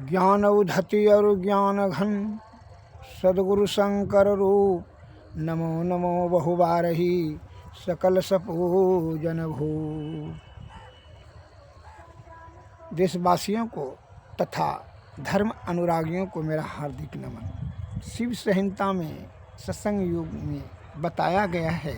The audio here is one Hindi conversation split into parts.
ज्ञान उधति और ज्ञान घन सदगुरु शंकर रूप। नमो नमो बहुबारही सकल सपूजन भू। देशवासियों को तथा धर्म अनुरागियों को मेरा हार्दिक नमन। शिव संहिता में सत्संग युग में बताया गया है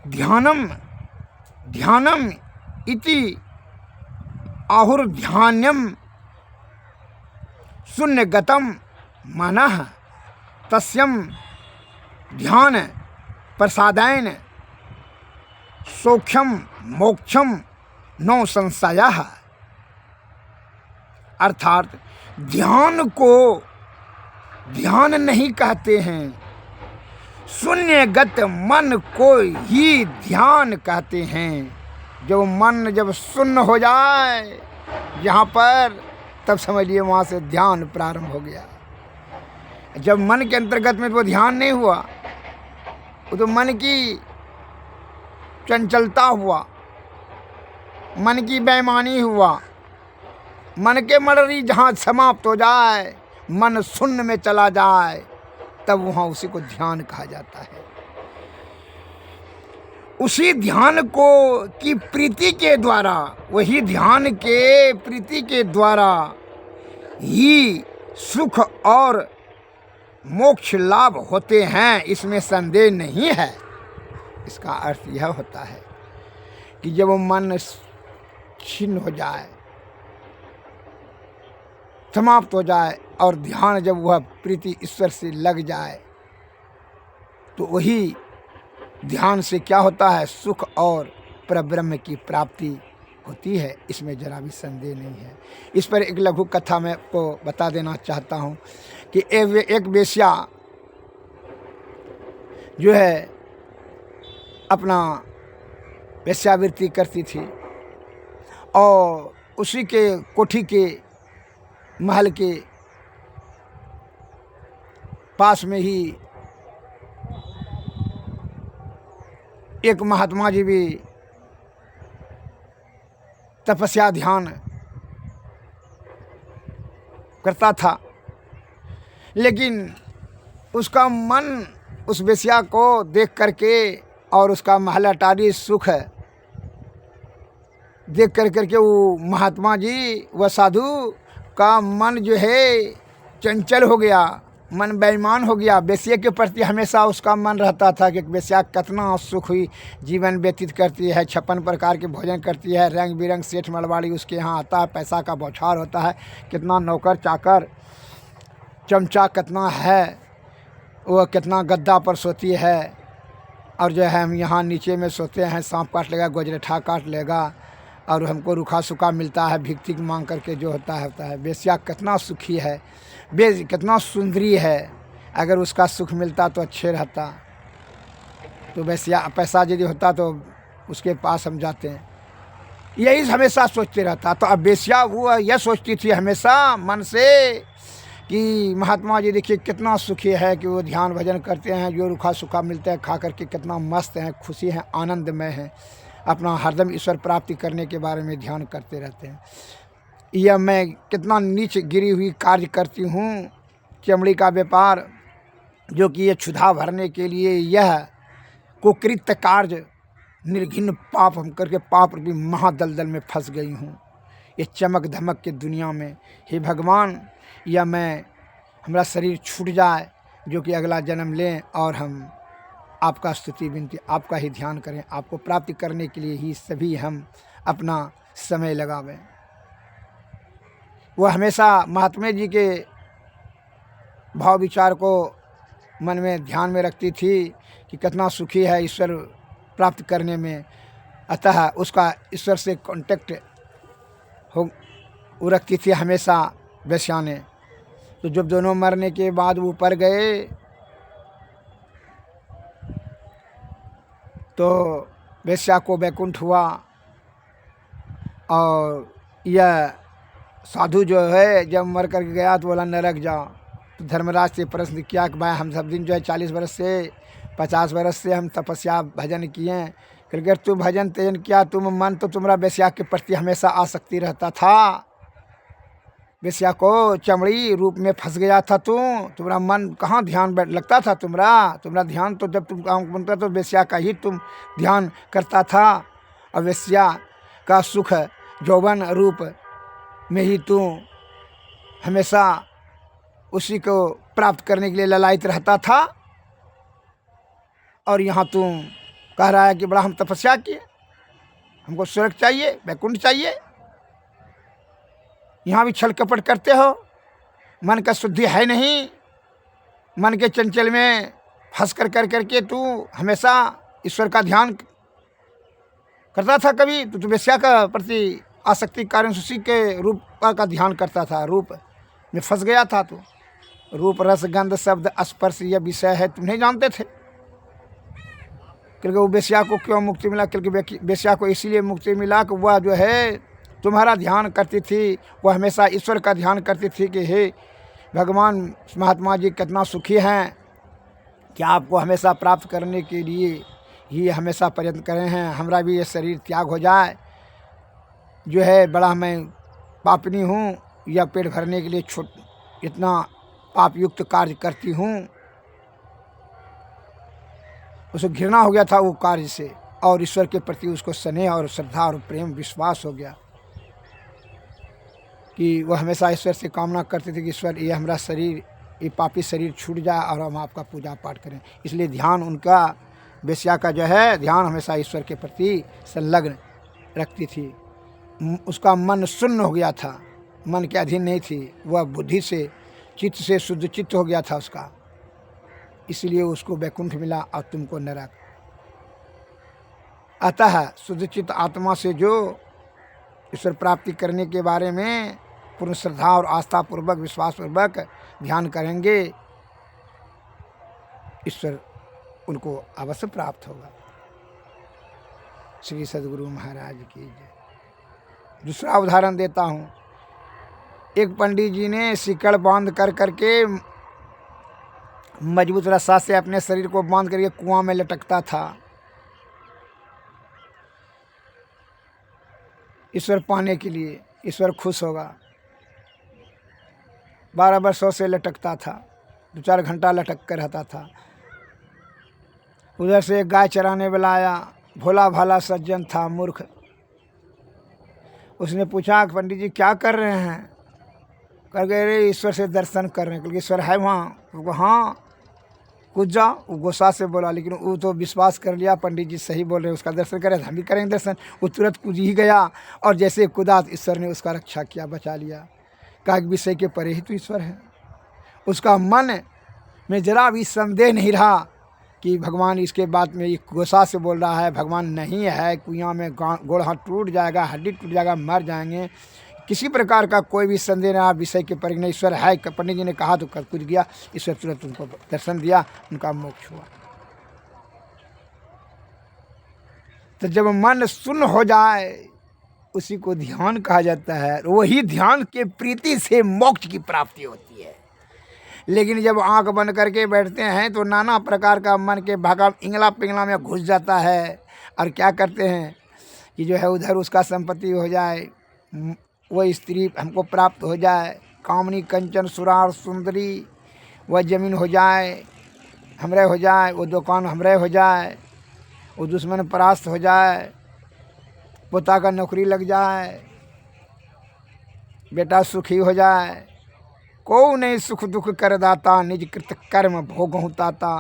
ध्यानम ध्यानम इति आहुर्ध्यानम शून्यगतम मनः तस्यम ध्यान प्रसादेन सौख्यम मोक्षम नो संशयः। अर्थात ध्यान को ध्यान नहीं कहते हैं, शून्यगत मन को ही ध्यान कहते हैं। जो मन जब शून्य हो जाए यहाँ पर, तब समझिए वहाँ से ध्यान प्रारंभ हो गया। जब मन के अंतर्गत में वो ध्यान नहीं हुआ, वो तो मन की चंचलता हुआ, मन की बेईमानी हुआ। मन के मर्जी जहाँ समाप्त हो जाए, मन शून्य में चला जाए, तब वहाँ उसी को ध्यान कहा जाता है। उसी ध्यान को की प्रीति के द्वारा, वही ध्यान के प्रीति के द्वारा ही सुख और मोक्ष लाभ होते हैं, इसमें संदेह नहीं है। इसका अर्थ यह होता है कि जब मन छिन्न हो जाए, समाप्त हो जाए और ध्यान जब वह प्रीति ईश्वर से लग जाए, तो वही ध्यान से क्या होता है, सुख और परब्रह्म की प्राप्ति होती है। इसमें जरा भी संदेह नहीं है। इस पर एक लघु कथा मैं को बता देना चाहता हूँ कि एक वेश्या जो है अपना वेश्यावृत्ति करती थी और उसी के कोठी के महल के पास में ही एक महात्मा जी भी तपस्या ध्यान करता था, लेकिन उसका मन उस वेश्या को देख करके और उसका महल अटारी सुख देख करके वो महात्मा जी व साधु का मन जो है चंचल हो गया, मन बेईमान हो गया। वेश्या के प्रति हमेशा उसका मन रहता था कि वेश्या कितना सुख हुई जीवन व्यतीत करती है, 56 प्रकार के भोजन करती है, रंग बिरंग सेठ मड़वाड़ी उसके यहाँ आता है, पैसा का बौछार होता है, कितना नौकर चाकर चमचा कितना है, वह कितना गद्दा पर सोती है, और जो है हम यहाँ नीचे में सोते हैं, सांप काट लेगा, गोजरेठा काट लेगा, और हमको रूखा सूखा मिलता है, भिक्षिक मांग करके जो होता है। वेश्या कितना सुखी है, कितना सुंदरी है, अगर उसका सुख मिलता तो अच्छे रहता। तो वेश्या पैसा यदि होता तो उसके पास हम जाते हैं, यही हमेशा सोचते रहता। तो अब वेश्या वो यह सोचती थी हमेशा मन से कि महात्मा जी देखिए कितना सुखी है कि वो ध्यान भजन करते हैं, जो रूखा सूखा मिलता है खा करके कितना मस्त हैं, खुशी हैं, आनंदमय हैं, अपना हरदम ईश्वर प्राप्ति करने के बारे में ध्यान करते रहते हैं। यह मैं कितना नीच गिरी हुई कार्य करती हूँ, चमड़ी का व्यापार, जो कि ये क्षुधा भरने के लिए यह कुकृत्य कार्य निर्घिन पाप हम करके पाप रूपी महादलदल में फंस गई हूँ, ये चमक धमक के दुनिया में। हे भगवान, या मैं हमारा शरीर छूट जाए, जो कि अगला जन्म लें और हम आपका स्तुति विनती, आपका ही ध्यान करें, आपको प्राप्ति करने के लिए ही सभी हम अपना समय लगावें। वह हमेशा महात्मा जी के भाव विचार को मन में ध्यान में रखती थी कि कितना सुखी है ईश्वर प्राप्त करने में, अतः उसका ईश्वर से कांटेक्ट हो वो रखती थी हमेशा वेश्या ने। तो जब दोनों मरने के बाद ऊपर गए तो वेश्या को वैकुंठ हुआ, और यह साधु जो है जब मर कर गया तो बोला नरक जाओ। तो धर्मराज से प्रश्न किया कि भाई हम सब दिन जो है 40 वर्ष से 50 वर्ष से हम तपस्या भजन किए, अगर तू भजन तेजन किया, तुम मन तो तुम्हारा वेश्या के प्रति हमेशा आसक्ति रहता था। वेश्या को चमड़ी रूप में फंस गया था तू, तुम्हारा मन कहाँ ध्यान लगता था तुम्हारा ध्यान तो जब तुम काम बनता तो वेश्या का ही तुम ध्यान करता था। और वेश्या का सुख यौवन रूप में ही तू हमेशा उसी को प्राप्त करने के लिए ललायित रहता था। और यहाँ तू कह रहा है कि बड़ा हम तपस्या किए, हमको स्वर्ग चाहिए, वैकुंठ चाहिए। यहाँ भी छल कपट करते हो, मन का शुद्धि है नहीं। मन के चंचल में फंस कर करके तू हमेशा ईश्वर का ध्यान करता था। कभी तो तू वेश्या का प्रति आसक्ति कारण उसी के रूप का ध्यान करता था, रूप में फंस गया था तू। रूप रस गंध शब्द स्पर्श यह विषय है तुम नहीं जानते थे। क्योंकि वो वेश्या को क्यों मुक्ति मिला? क्योंकि वेश्या को इसीलिए मुक्ति मिला कि वह जो है तुम्हारा ध्यान करती थी, वह हमेशा ईश्वर का ध्यान करती थी कि हे भगवान महात्मा जी कितना सुखी हैं कि आपको हमेशा प्राप्त करने के लिए ही हमेशा प्रयत्न करें हैं। हमारा भी ये शरीर त्याग हो जाए, जो है बड़ा मैं पापनी हूँ, या पेट भरने के लिए इतना पाप युक्त कार्य करती हूँ। उसे घृणा हो गया था वो कार्य से, और ईश्वर के प्रति उसको स्नेह और श्रद्धा और प्रेम विश्वास हो गया कि वह हमेशा ईश्वर से कामना करते थे कि ईश्वर ये हमारा शरीर, ये पापी शरीर छूट जाए और हम आपका पूजा पाठ करें। इसलिए ध्यान उनका, वेश्या का जो है ध्यान हमेशा ईश्वर के प्रति संलग्न रखती थी। उसका मन शून्य हो गया था, मन के अधीन नहीं थी, वह बुद्धि से चित्त से शुद्ध चित्त हो गया था उसका। इसलिए उसको वैकुंठ मिला और तुमको नरक। अतः शुद्ध चित्त आत्मा से जो ईश्वर प्राप्ति करने के बारे में पूर्ण श्रद्धा और आस्था पूर्वक विश्वास पूर्वक ध्यान करेंगे, ईश्वर उनको अवश्य प्राप्त होगा। श्री सद्गुरु महाराज की जय। दूसरा उदाहरण देता हूँ। एक पंडित जी ने सिकड़ बांध कर करके मजबूत रस्सा से अपने शरीर को बांध करके कुआं में लटकता था। ईश्वर पाने के लिए, ईश्वर खुश होगा। 12 वर्षों से लटकता था, 2-4 घंटा लटक कर रहता था। उधर से एक गाय चराने वाला आया, भोला भाला सज्जन था, मूर्ख। उसने पूछा पंडित जी क्या कर रहे हैं? कर गए रे ईश्वर से दर्शन कर रहे हैं। क्योंकि ईश्वर है वहाँ। उसको हाँ कूद जाओ। वो गुस्सा से बोला, लेकिन वो तो विश्वास कर लिया पंडित जी सही बोल रहे हैं, उसका दर्शन करें, हम भी करेंगे दर्शन। वो तुरंत कूद ही गया, और जैसे कूदा ईश्वर ने उसका रक्षा किया, बचा लिया। कहा विषय के परे ही तो ईश्वर है। उसका मन में जरा भी संदेह नहीं रहा कि भगवान इसके बाद में गुस्सा से बोल रहा है, भगवान नहीं है, कुआं में गोड़ हाथ टूट जाएगा, हड्डी टूट जाएगा, मर जाएंगे। किसी प्रकार का कोई भी संदेह नहीं, विषय के परे नहीं, ईश्वर है। पंडित जी ने कहा तो कर कुछ गया, ईश्वर तुरंत उनको दर्शन दिया, उनका मोक्ष हुआ। तो जब मन शून्य हो जाए उसी को ध्यान कहा जाता है। वही ध्यान के प्रीति से मोक्ष की प्राप्ति होती है। लेकिन जब आंख बंद करके बैठते हैं तो नाना प्रकार का मन के भागा इंगला पिंगला में घुस जाता है, और क्या करते हैं कि जो है उधर उसका संपत्ति हो जाए, वह स्त्री हमको प्राप्त हो जाए, कामनी कंचन सुरार सुंदरी, वह जमीन हो जाए हमरे हो जाए, वो दुकान हमरे हो जाए, वो दुश्मन परास्त हो जाए, पोता का नौकरी लग जाए, बेटा सुखी हो जाए। को नहीं सुख दुख कर दाता, निज कृत कर्म भोगहु ताता।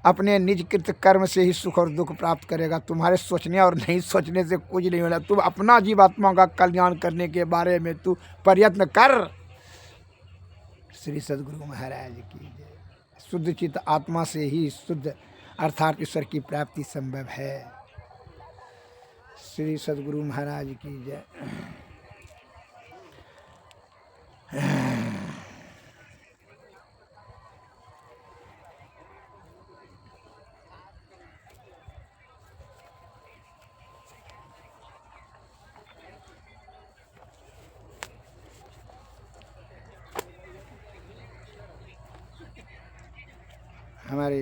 अपने निज कृत कर्म से ही सुख और दुख प्राप्त करेगा। तुम्हारे सोचने और नहीं सोचने से कुछ नहीं होगा। तुम अपना जीवात्मा का कल्याण करने के बारे में तू प्रयत्न कर। श्री सद्गुरु महाराज की जय। शुद्ध चित्त आत्मा से ही शुद्ध अर्थात ईश्वर की प्राप्ति संभव है। श्री सद्गुरु महाराज की जय। हमारे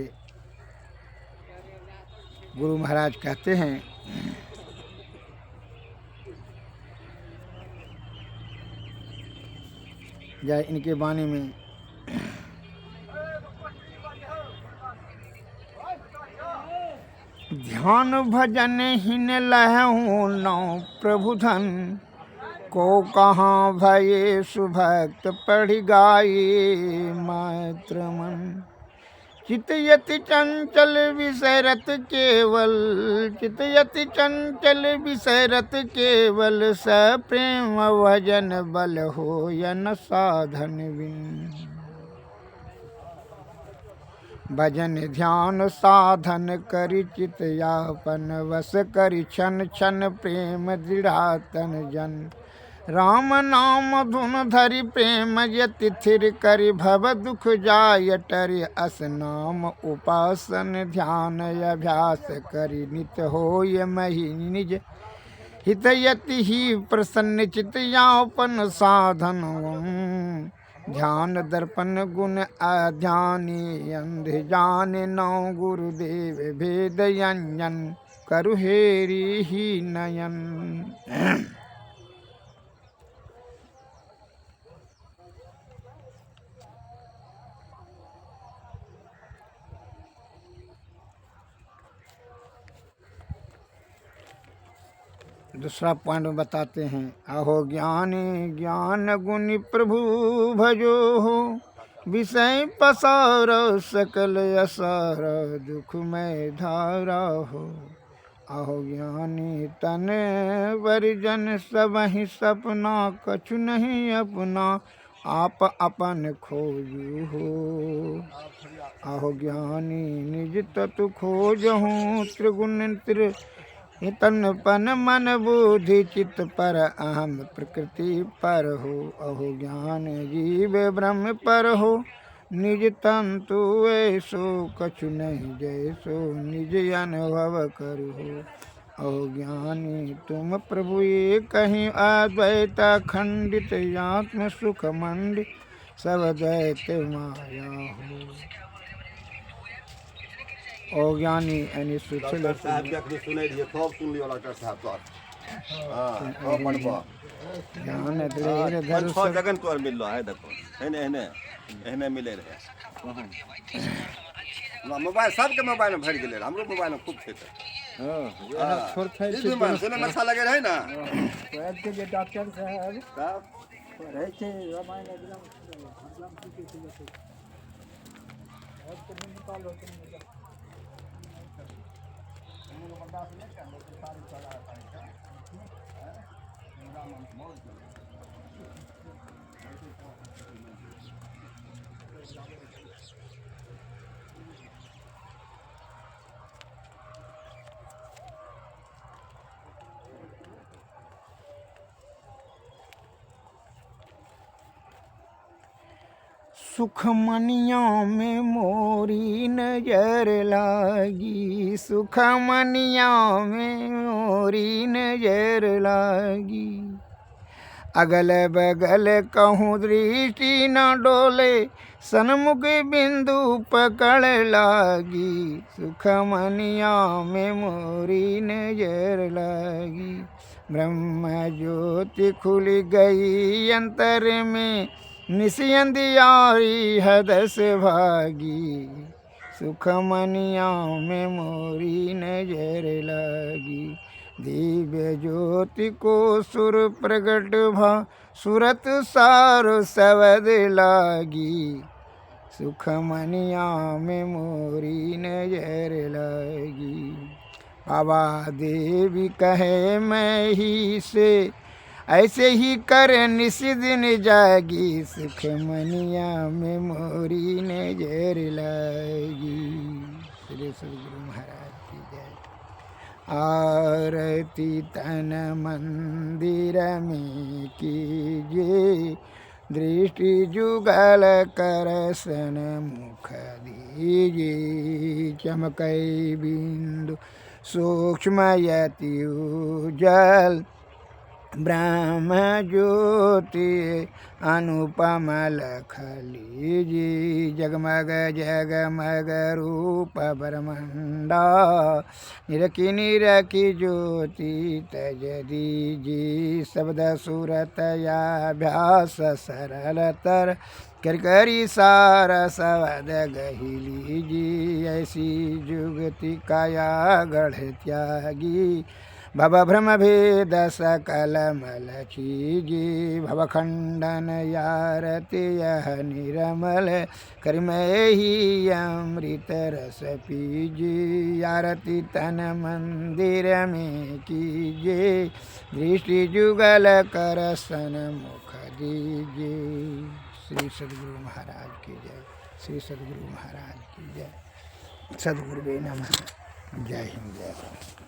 गुरु महाराज कहते हैं जय इनके वाणी में। ध्यान भजन हिन लहऊँ नौ प्रभु धन, को कहाँ भये सुभक्त पढ़ गाये मात्र मन। चितयति चंचल विसरत केवल, चितयति चंचल विसरत केवल, सप्रेम भजन बल होयन साधन बिन। भजन ध्यान साधन करि चित यापन, वस करि क्षण क्षण प्रेम दृढ़ातन जन। राम नाम धुन धरि प्रेम यति थिर करि, भव दुख जाय टरि अस नाम उपासन ध्यान अभ्यास करि, नित होय महि निज हितयति ही प्रसन्न चित यापन साधन। ध्यान दर्पण गुण अध्यानी अंध जान, नौ गुरुदेव भेद यंजन, करु हेरी ही नयन। दूसरा पॉइंट में बताते हैं, अहो ज्ञानी ज्ञान गुनि प्रभु भजो हो, विषय पसार सकल असार, दुख में धारा हो। अहो ज्ञानी तन परिजन सब ही सपना, कछु नहीं अपना आप अपन खोजू हो। अहो ज्ञानी निज तत्व खोज हूँ, त्रिगुण तन पन मन बुद्धि चित्त पर, अहम प्रकृति पर हो। अहो ज्ञान जीव ब्रह्म पर हो, निज तंतु ऐसो कछु नहीं जैसो, निज अनुभव करु हो। अहो ज्ञानी तुम प्रभु ये कहीं, अद्वैत खंडित आत्म सुख मंडित, सब द्वैत माया हो। और ज्ञानी यानी सुन लियो, खूब सुन लियो डॉक्टर साहब तो। हां खूब पढ़बो ज्ञान धीरे धीरे सब जगन तोर मिल है, देखो एने एने एने मिले रहे। मोबाइल सबके मोबाइल में भर गेले, हमरो मोबाइल में खूब छै। हां छोड़ छै सुने अच्छा लगे रहे ना। आज के डॉक्टर साहब रहे छै रामायण एकदम ठीक छै। आज तो निकाल होते सुखमनिया में मोरी नजर लागी, सुखमनिया में मोरी नजर लागी। अगल बगल कहूँ दृष्टि न डोले, सन्मुख बिंदु पकड़ लागी। सुखमनिया में मोरी नजर लागी, ब्रह्म ज्योति खुल गई अंतर में, निशि अंधियारी हदस भागी। सुखमनिया में मोरी नजर लागी, दिव्य ज्योति को सुर प्रगट भा, सुरत सार सवद लागी। सुखमनिया में मोरी नजर लागी। बाबा देवी कहे मैं ही से, ऐसे ही कर निस दिन जागी। सुखमनिया में मोरी नजर लागी। श्री सद्गुरु महाराज की जय। आरती तन मंदिर में कीजिए, दृष्टि जुगल कर सन मुख दीजिए। चमकई बिंदु सूक्ष्म यति उज्जल, ब्रह्म ज्योति अनुपम लख लीजी जगमग जगमग रूप ब्रह्मंडा निरखी निरखी ज्योति तज दीजी शब्द सुरतयाभ्यास सरलतर कर करी सार सवद गही जी ऐसी जुगति काया गढ़ त्यागी भव भ्रम भेद सकल मल चीजी भव खंडन यारति यह निरमल करमय ही अमृत रस पीजी आरती तन मंदिर में कीजिए दृष्टि जुगल कर सन्मुख दीजिए। श्री सद्गुरु महाराज की जय। श्री सद्गुरु महाराज की जय। सद्गुरुवे नमः। जय हिंद जय भारत।